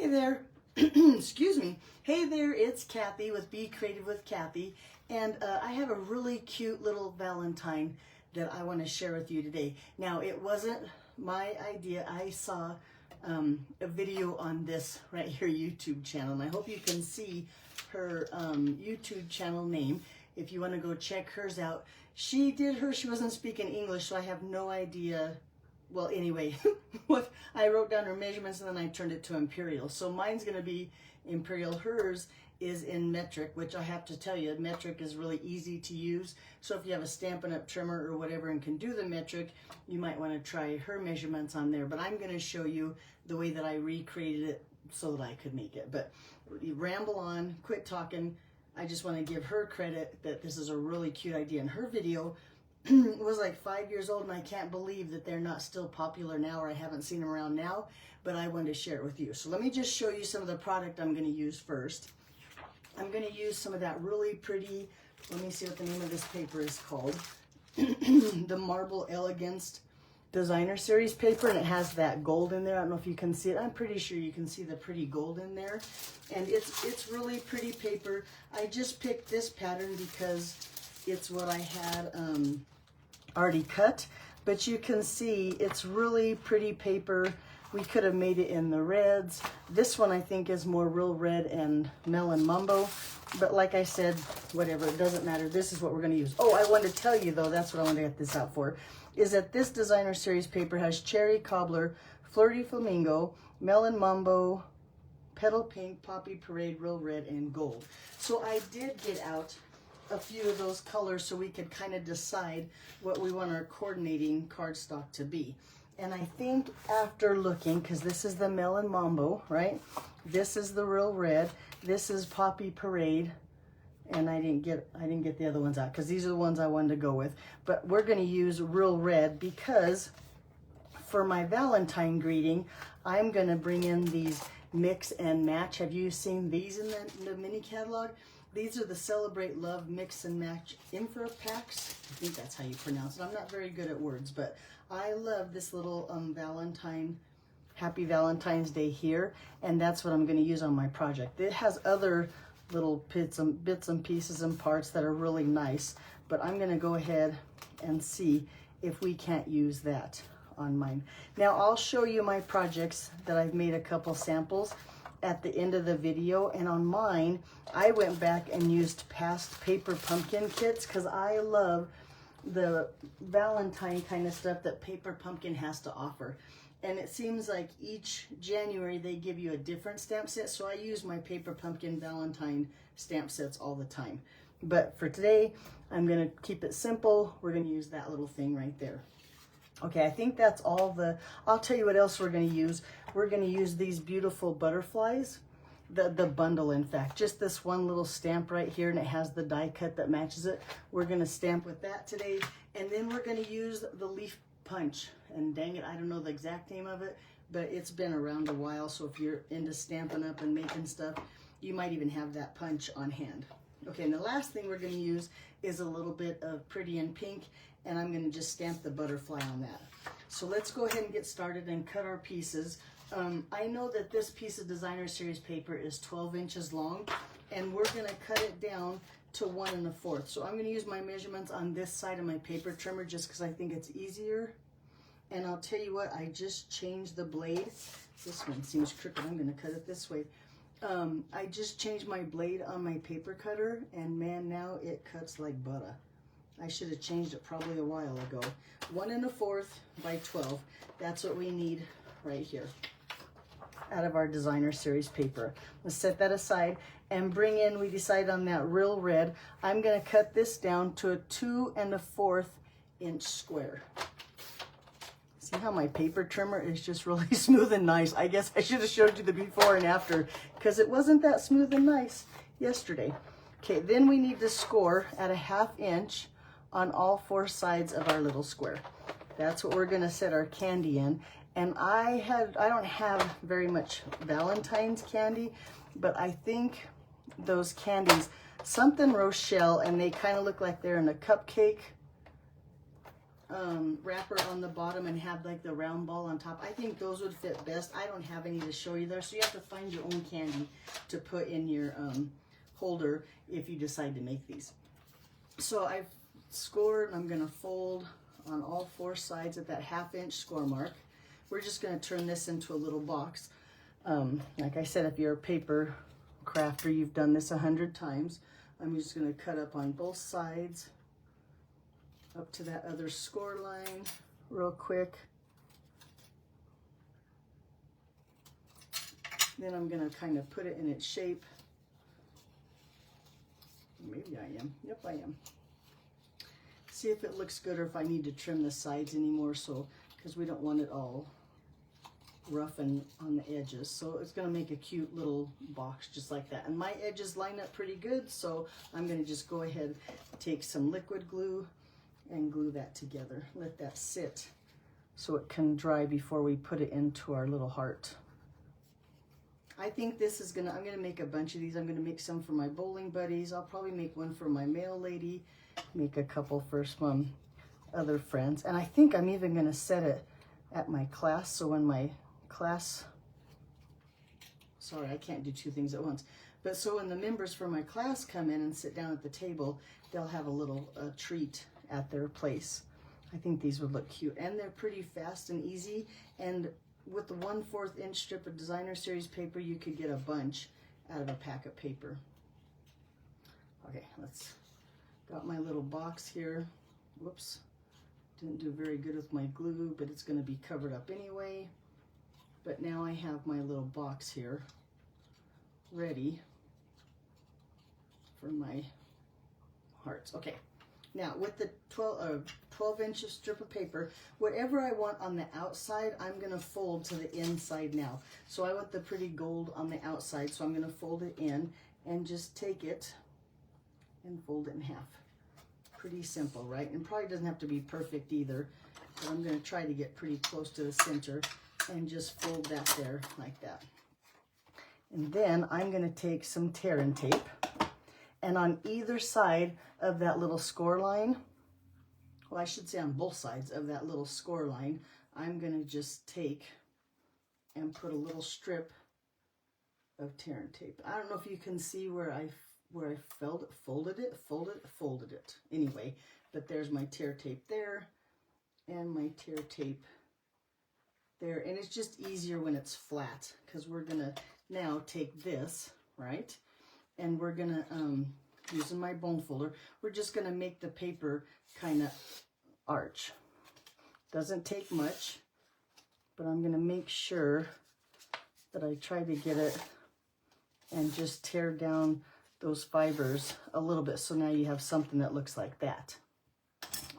there, excuse me. Hey there, it's Kathy with Be Creative with Kathy, and I have a really cute little Valentine that I want to share with you today. Now, it wasn't my idea. I saw a video on this right here YouTube channel, and I hope you can see her YouTube channel name if you want to go check hers out. She did her, she wasn't speaking English, so I have no idea. Well, anyway, what I wrote down her measurements and then I turned it to imperial. So mine's going to be imperial. Hers is in metric, which I have to tell you, metric is really easy to use. So if you have a Stampin' Up! Trimmer or whatever and can do the metric, you might want to try her measurements on there. But I'm going to show you the way that I recreated it so that I could make it. But you ramble on, quit talking. I just want to give her credit that this is a really cute idea. And her video was like 5 years old, and I can't believe that they're not still popular now, or I haven't seen them around now, but I wanted to share it with you. So let me just show you some of the product I'm going to use first. I'm going to use some of that really pretty, let me see what the name of this paper is called, the Marble Elegance Designer Series paper, and it has that gold in there. I don't know if you can see it. I'm pretty sure you can see the pretty gold in there, and it's really pretty paper. I just picked this pattern because it's what I had already cut, but you can see it's really pretty paper. We could have made it in the reds. This one I think is more real red and melon mumbo, but like I said, whatever, it doesn't matter. This is what we're going to use. Oh, I wanted to tell you though, that's what I wanted to get this out for, is that this designer series paper has cherry cobbler, flirty flamingo, melon mumbo, petal pink, poppy parade, real red, and gold. So I did get out a few of those colors so we could kind of decide what we want our coordinating cardstock to be. And I think after looking, because this is the melon mambo, right? This is the real red. This is poppy parade, and I didn't get the other ones out because these are the ones I wanted to go with. But we're going to use real red because for my Valentine greeting, I'm going to bring in these mix and match. Have you seen these in the mini catalog? These are the Celebrate Love Mix and Match info packs. I think that's how you pronounce it. I'm not very good at words, but I love this little Valentine, Happy Valentine's Day here, and that's what I'm going to use on my project. It has other little bits and pieces and parts that are really nice, but I'm going to go ahead and see if we can't use that on mine. Now I'll show you my projects that I've made a couple samples at the end of the video, and on mine I went back and used past paper pumpkin kits because I love the Valentine kind of stuff that Paper Pumpkin has to offer. And it seems like each January they give you a different stamp set, so I use my Paper Pumpkin Valentine stamp sets all the time. But for today, I'm going to keep it simple. We're going to use that little thing right there. Okay, I think that's all I'll tell you what else we're going to use. We're going to use these beautiful butterflies, the bundle in fact, just this one little stamp right here, and it has the die cut that matches it. We're going to stamp with that today, and then we're going to use the leaf punch, and dang it, I don't know the exact name of it, but it's been around a while, so if you're into Stampin' Up! And making stuff, you might even have that punch on hand. Okay, and the last thing we're going to use is a little bit of Pretty in Pink, and I'm going to just stamp the butterfly on that. So let's go ahead and get started and cut our pieces. I know that this piece of designer series paper is 12 inches long, and we're going to cut it down to 1 1/4. So I'm going to use my measurements on this side of my paper trimmer just because I think it's easier. And I'll tell you what, I just changed the blade. This one seems crooked. I'm going to cut it this way. I just changed my blade on my paper cutter, and man, now it cuts like butter. I should have changed it probably a while ago. 1 1/4 by 12. That's what we need right here out of our designer series paper. Let's set that aside and bring in, we decide on that real red. I'm going to cut this down to a 2 1/4 inch square. See how my paper trimmer is just really smooth and nice. I guess I should have showed you the before and after because it wasn't that smooth and nice yesterday. Okay, then we need to score at a 1/2 inch on all 4 sides of our little square. That's what we're going to set our candy in. And I don't have very much Valentine's candy, but I think those candies, something Rochelle, and they kind of look like they're in a cupcake. wrapper on the bottom and have like the round ball on top. I think those would fit best. I don't have any to show you there, so you have to find your own candy to put in your holder if you decide to make these. So I've scored, I'm going to fold on all 4 sides at that 1/2 inch score mark. We're just going to turn this into a little box. Like I said, if you're a paper crafter, you've done this 100 times. I'm just going to cut up on both sides up to that other score line real quick. Then I'm going to kind of put it in its shape. Maybe I am. Yep, I am. See if it looks good or if I need to trim the sides anymore, so because we don't want it all rough and on the edges. So it's going to make a cute little box just like that. And my edges line up pretty good, so I'm going to just go ahead, take some liquid glue and glue that together. Let that sit so it can dry before we put it into our little heart. I think this is I'm gonna make a bunch of these. I'm gonna make some for my bowling buddies. I'll probably make one for my mail lady, make a couple for some other friends. And I think I'm even gonna set it at my class, so when my class, sorry, I can't do 2 things at once. But so when the members from my class come in and sit down at the table, they'll have a little treat at their place. I think these would look cute, and they're pretty fast and easy. And with the 1/4 inch strip of designer series paper, you could get a bunch out of a pack of paper. Okay, got my little box here. Whoops, didn't do very good with my glue, but it's going to be covered up anyway. But now I have my little box here ready for my hearts. Okay. Now, with the 12 inch strip of paper, whatever I want on the outside, I'm going to fold to the inside now. So I want the pretty gold on the outside, so I'm going to fold it in and just take it and fold it in half. Pretty simple, right? And probably doesn't have to be perfect either, but I'm going to try to get pretty close to the center and just fold that there like that. And then I'm going to take some tear and tape, and on either side of that little score line, well, I should say on both sides of that little score line, I'm going to just take and put a little strip of tear and tape. I don't know if you can see where I folded it. Anyway, but there's my tear tape there and my tear tape there. And it's just easier when it's flat, because we're going to now take this, right? And we're going to, using my bone folder, we're just going to make the paper kind of arch. Doesn't take much, but I'm going to make sure that I try to get it and just tear down those fibers a little bit, so now you have something that looks like that.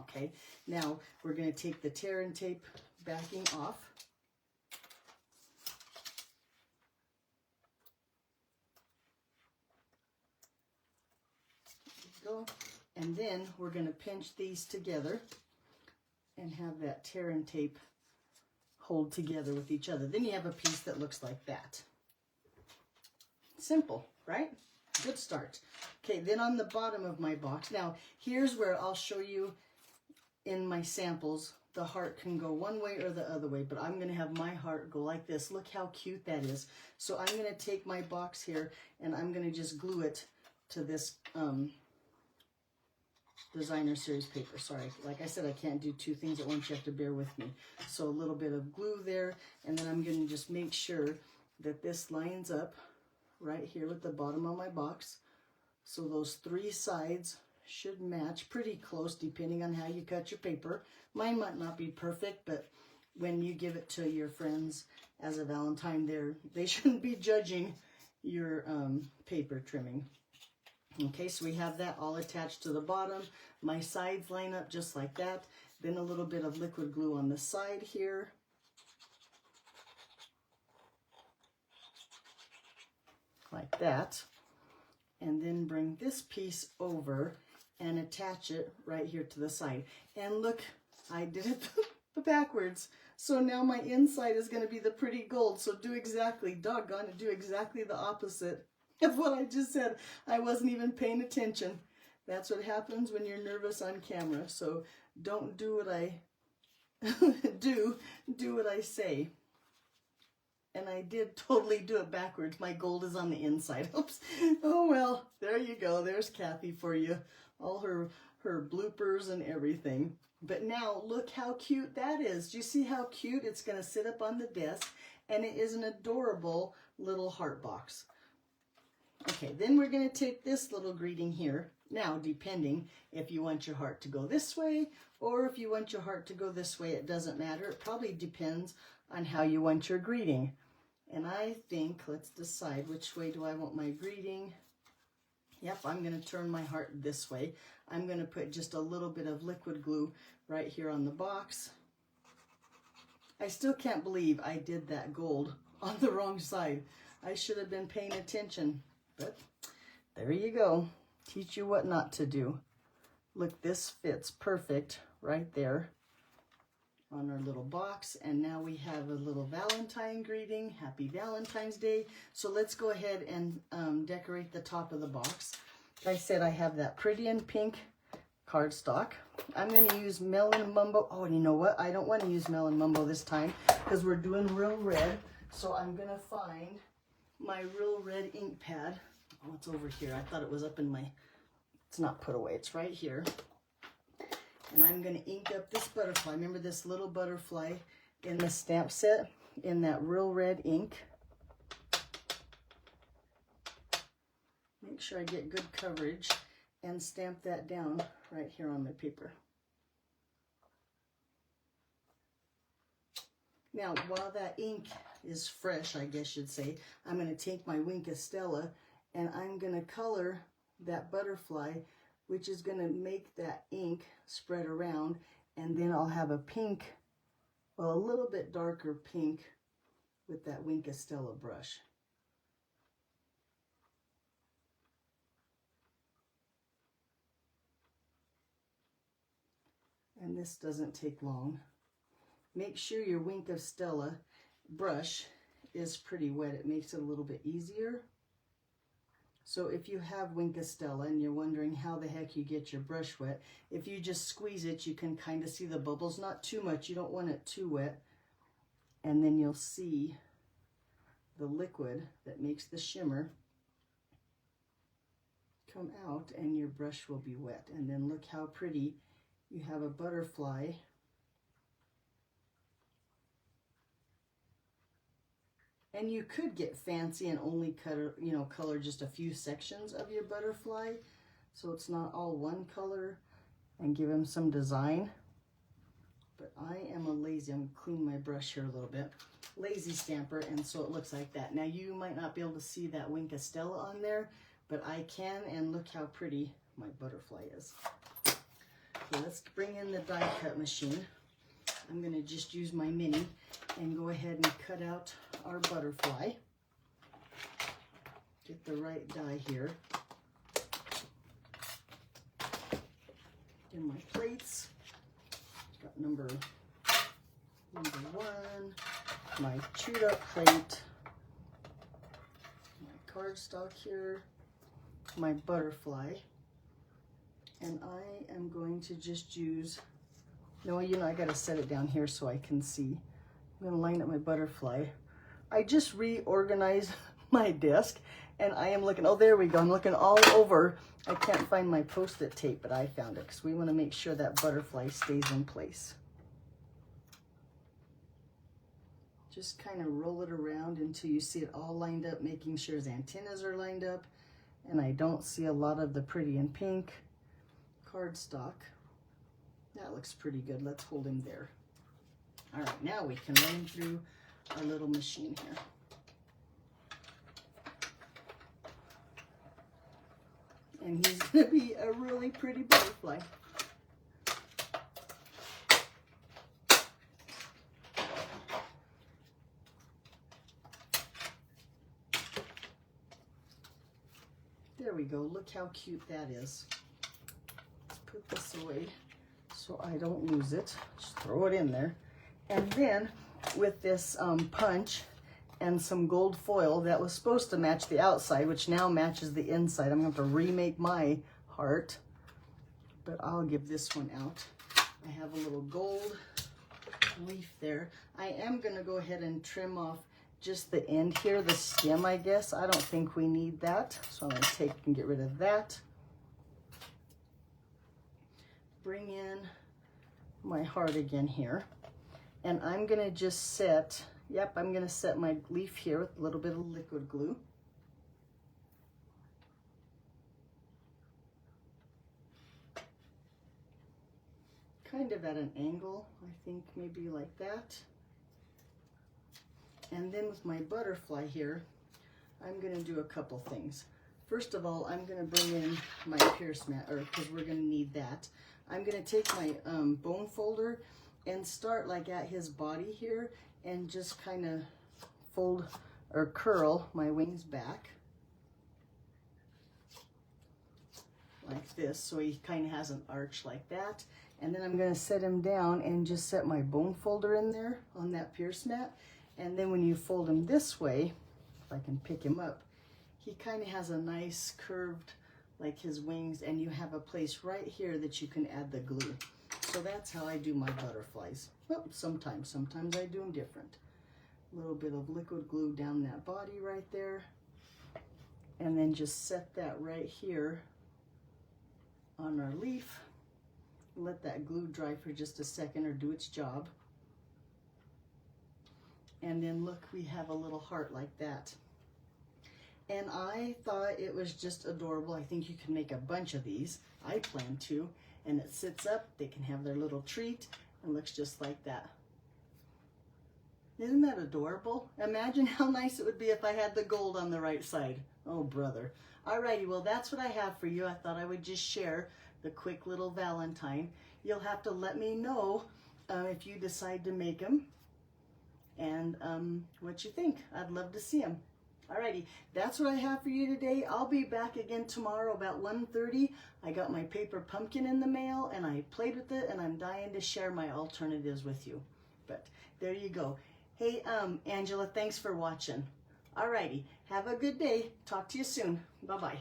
Okay, now we're going to take the tear and tape backing off. Go. And then we're going to pinch these together and have that tear and tape hold together with each other. Then you have a piece that looks like that. Simple, right? Good start. Okay, then on the bottom of my box, now here's where I'll show you in my samples, the heart can go one way or the other way, but I'm going to have my heart go like this. Look how cute that is. So I'm going to take my box here and I'm going to just glue it to this designer series paper. Sorry, like I said, I can't do 2 things at once. You have to bear with me. So a little bit of glue there, and then I'm going to just make sure that this lines up right here with the bottom of my box. So those 3 sides should match pretty close depending on how you cut your paper. Mine might not be perfect, but when you give it to your friends as a Valentine, they shouldn't be judging your paper trimming. Okay, so we have that all attached to the bottom. My sides line up just like that. Then a little bit of liquid glue on the side here. Like that. And then bring this piece over and attach it right here to the side. And look, I did it backwards. So now my inside is going to be the pretty gold. So do exactly, doggone it, do exactly the opposite of what I just said. I wasn't even paying attention. That's what happens when you're nervous on camera. So don't do what I do what I say. And I did totally do it backwards. My gold is on the inside. Oops. Oh well, there you go. There's Kathy for you. All her bloopers and everything. But now look how cute that is. Do you see how cute? It's going to sit up on the desk, and it is an adorable little heart box. Okay, then we're going to take this little greeting here. Now, depending if you want your heart to go this way or if you want your heart to go this way, it doesn't matter. It probably depends on how you want your greeting. And I think, let's decide which way do I want my greeting. Yep, I'm going to turn my heart this way. I'm going to put just a little bit of liquid glue right here on the box. I still can't believe I did that gold on the wrong side. I should have been paying attention, but there you go. Teach you what not to do. Look, this fits perfect right there on our little box. And now we have a little Valentine greeting. Happy Valentine's Day. So let's go ahead and decorate the top of the box. Like I said, I have that pretty and pink cardstock. I'm going to use Melon Mumbo. Oh, and you know what? I don't want to use Melon Mumbo this time because we're doing real red. So I'm going to find my real red ink pad. Oh, it's over here. I thought it was up in my... It's not put away. It's right here. And I'm going to ink up this butterfly. Remember this little butterfly in the stamp set in that real red ink. Make sure I get good coverage and stamp that down right here on my paper. Now, while that ink is fresh, I guess you'd say, I'm going to take my Wink Stella and I'm going to color that butterfly, which is going to make that ink spread around, and then I'll have a pink, well, a little bit darker pink with that Wink Stella brush. And this doesn't take long. Make sure your Wink Stella brush is pretty wet. It makes it a little bit easier. So if you have Wink Stella and you're wondering how the heck you get your brush wet, if you just squeeze it, you can kind of see the bubbles. Not too much. You don't want it too wet. And then you'll see the liquid that makes the shimmer come out, and your brush will be wet. And then look how pretty you have a butterfly. And you could get fancy and only color just a few sections of your butterfly, so it's not all one color, and give him some design. But I am a lazy, I'm going to clean my brush here a little bit, lazy stamper, and so it looks like that. Now you might not be able to see that Wink Stella on there, but I can, and look how pretty my butterfly is. Okay, let's bring in the die cut machine. I'm going to just use my mini and go ahead and cut out our butterfly. Get the right die here. In my plates, got number 1, my chewed up plate, my cardstock here, my butterfly, and I am going to just use, no, I gotta set it down here so I can see. I'm gonna line up my butterfly. I just reorganized my desk and I am looking, oh, there we go. I'm looking all over. I can't find my Post-it tape, but I found it because we want to make sure that butterfly stays in place. Just kind of roll it around until you see it all lined up, making sure his antennas are lined up. And I don't see a lot of the pretty and pink cardstock. That looks pretty good. Let's hold him there. All right, now we can run him through our little machine here. And he's going to be a really pretty butterfly. There we go. Look how cute that is. Let's put this away so I don't lose it. Just throw it in there. And then with this punch and some gold foil that was supposed to match the outside, which now matches the inside. I'm going to have to remake my heart, but I'll give this one out. I have a little gold leaf there. I am going to go ahead and trim off just the end here, the stem, I guess. I don't think we need that, so I'm going to take and get rid of that. Bring in my heart again here, and I'm going to just set, I'm going to set my leaf here with a little bit of liquid glue. Kind of at an angle, I think maybe like that. And then with my butterfly here, I'm going to do a couple things. First of all, I'm going to bring in my pierce mat, because we're going to need that. I'm going to take my bone folder and start like at his body here and just kind of fold or curl my wings back like this, so he kind of has an arch like that. And then I'm going to set him down and just set my bone folder in there on that pierce mat. And then when you fold him this way, if I can pick him up, he kind of has a nice curved, like his wings, and you have a place right here that you can add the glue. So that's how I do my butterflies. Well, sometimes I do them different. A little bit of liquid glue down that body right there, and then just set that right here on our leaf. Let that glue dry for just a second or do its job. And then look, we have a little heart like that. And I thought it was just adorable. I think you can make a bunch of these. I plan to. And it sits up, they can have their little treat, and looks just like that. Isn't that adorable? Imagine how nice it would be if I had the gold on the right side. Oh, brother. Alrighty, well, that's what I have for you. I thought I would just share the quick little Valentine. You'll have to let me know if you decide to make them and what you think. I'd love to see them. Alrighty, that's what I have for you today. I'll be back again tomorrow about 1:30. I got my paper pumpkin in the mail and I played with it, and I'm dying to share my alternatives with you. But there you go. Hey, Angela, thanks for watching. Alrighty, have a good day. Talk to you soon. Bye-bye.